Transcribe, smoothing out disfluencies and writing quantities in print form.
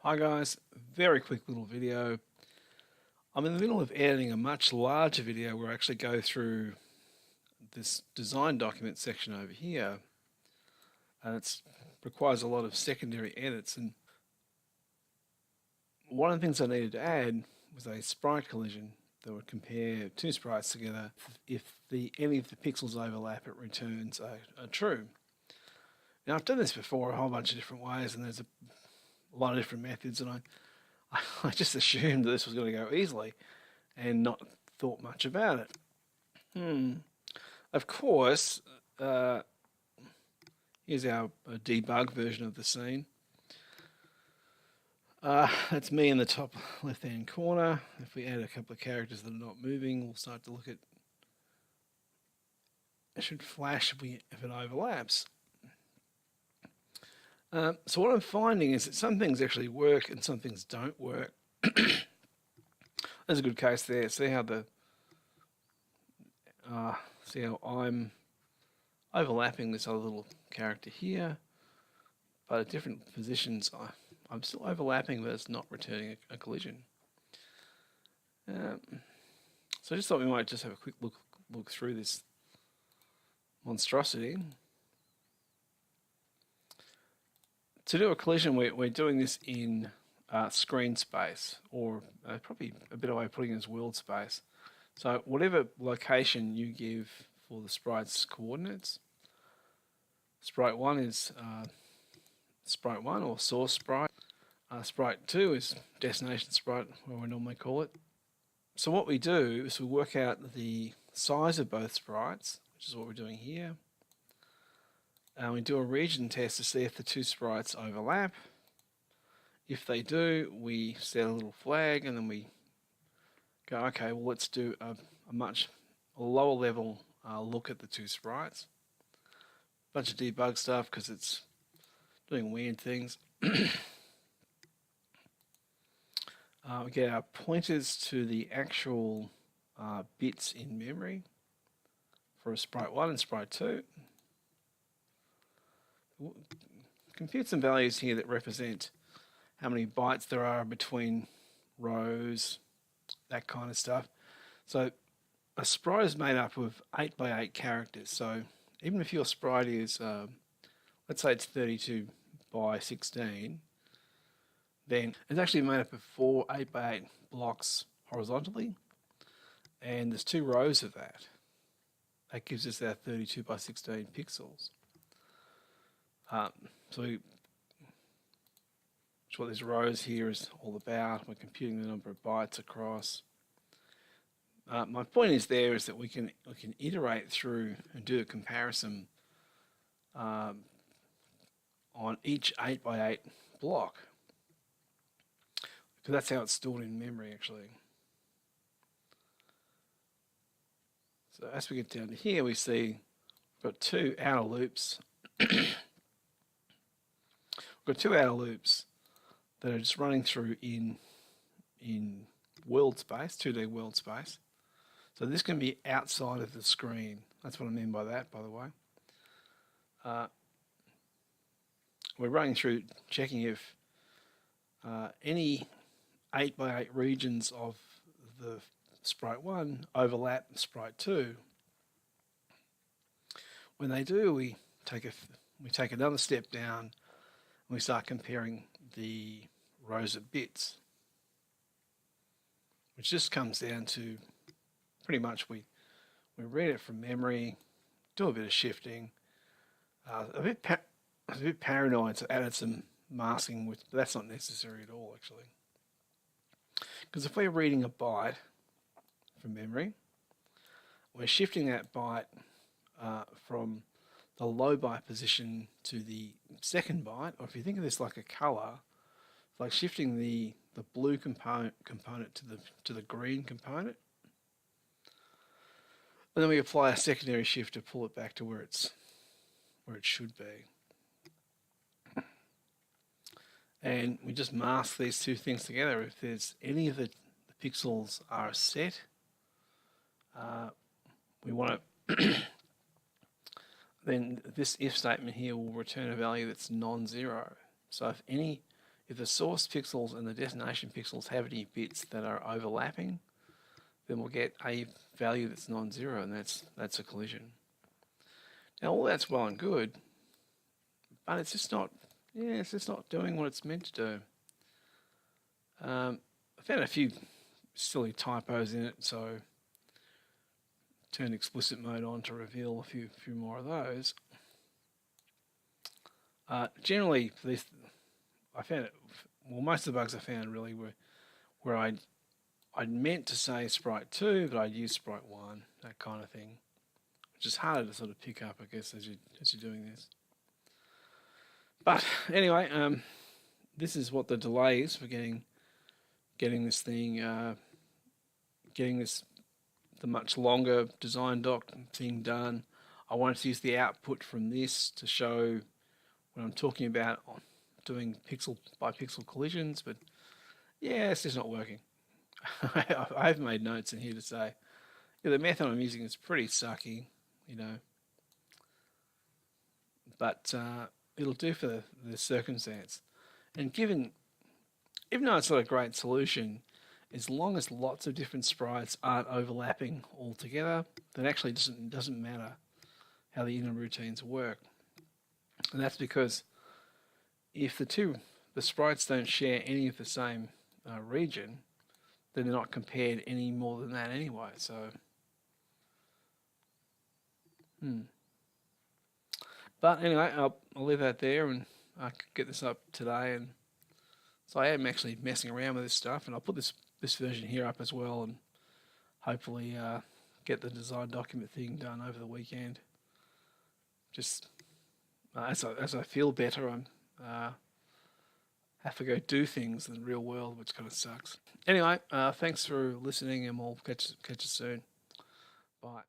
Hi guys, very quick little video. I'm in the middle of editing a much larger video where I actually go through this design document section over here, and it requires a lot of secondary edits. And one of the things I needed to add was a sprite collision that would compare two sprites together. If any of the pixels overlap, it returns a true. Now I've done this before a whole bunch of different ways, and there's a lot of different methods, and I just assumed that this was going to go easily and not thought much about it. Of course, here's our debug version of the scene. That's me in the top left hand corner. If we add a couple of characters that are not moving, we'll start to look at, it should flash if it overlaps. So what I'm finding is that some things actually work and some things don't work. There's a good case there. See how I'm overlapping this other little character here, but at different positions I'm still overlapping, but it's not returning a collision. So I just thought we might just have a quick look through this monstrosity. To do a collision, we're doing this in screen space, or probably a better way of putting it is world space. So whatever location you give for the sprite's coordinates, sprite 1 is sprite 1 or source sprite. Sprite 2 is destination sprite, where we normally call it. So what we do is we work out the size of both sprites, which is what we're doing here. And we do a region test to see if the two sprites overlap. If they do, we set a little flag, and then we go, okay, well, let's do a much lower level look at the two sprites. Bunch of debug stuff because it's doing weird things. We get our pointers to the actual bits in memory for sprite 1 and sprite 2. Compute some values here that represent how many bytes there are between rows, that kind of stuff. So a sprite is made up of 8 by 8 characters. So even if your sprite is, let's say it's 32 by 16, then it's actually made up of 4 8 by 8 blocks horizontally, and there's 2 rows of that. That gives us our 32 by 16 pixels. So what this rows here is all about. We're computing the number of bytes across. My point is that we can iterate through and do a comparison on each 8 by 8 block, because that's how it's stored in memory actually. So as we get down to here, we see we've got 2 outer loops. We've got 2 outer loops that are just running through in world space, 2D world space. So this can be outside of the screen. That's what I mean by that, by the way. We're running through checking if any 8 by 8 regions of the sprite 1 overlap sprite 2. When they do, we take another step down. We start comparing the rows of bits, which just comes down to pretty much we read it from memory, do a bit of shifting, a bit paranoid, so added some masking, but that's not necessary at all actually. Because if we're reading a byte from memory, we're shifting that byte from the low byte position to the second byte, or if you think of this like a color, it's like shifting the blue component to the green component, and then we apply a secondary shift to pull it back to where it should be. And we just mask these two things together. If there's any of the pixels are set, we want to then this if statement here will return a value that's non-zero. So if any if the source pixels and the destination pixels have any bits that are overlapping, then we'll get a value that's non-zero, and that's a collision. Now all that's well and good, but it's just not doing what it's meant to do. I found a few silly typos in it, so turn explicit mode on to reveal a few more of those. Generally, this I found it. Well, most of the bugs I found really were where I'd meant to say Sprite 2, but I'd used Sprite 1, that kind of thing, which is harder to sort of pick up, I guess, as you're doing this. But anyway, this is what the delay is for getting this thing, the much longer design doc thing done. I wanted to use the output from this to show when I'm talking about doing pixel by pixel collisions, but yeah, it's just not working. I've made notes in here to say, yeah, the method I'm using is pretty sucky, you know, but it'll do for the circumstance. And even though it's not a great solution, as long as lots of different sprites aren't overlapping altogether, then actually doesn't matter how the inner routines work. And that's because if the sprites don't share any of the same region, then they're not compared any more than that anyway. So, But anyway, I'll leave that there, and I could get this up today. And so I am actually messing around with this stuff, and I'll put this version here up as well, and hopefully get the design document thing done over the weekend. Just as I feel better, I'm have to go do things in the real world, which kind of sucks. Anyway, thanks for listening, and we'll catch you soon. Bye.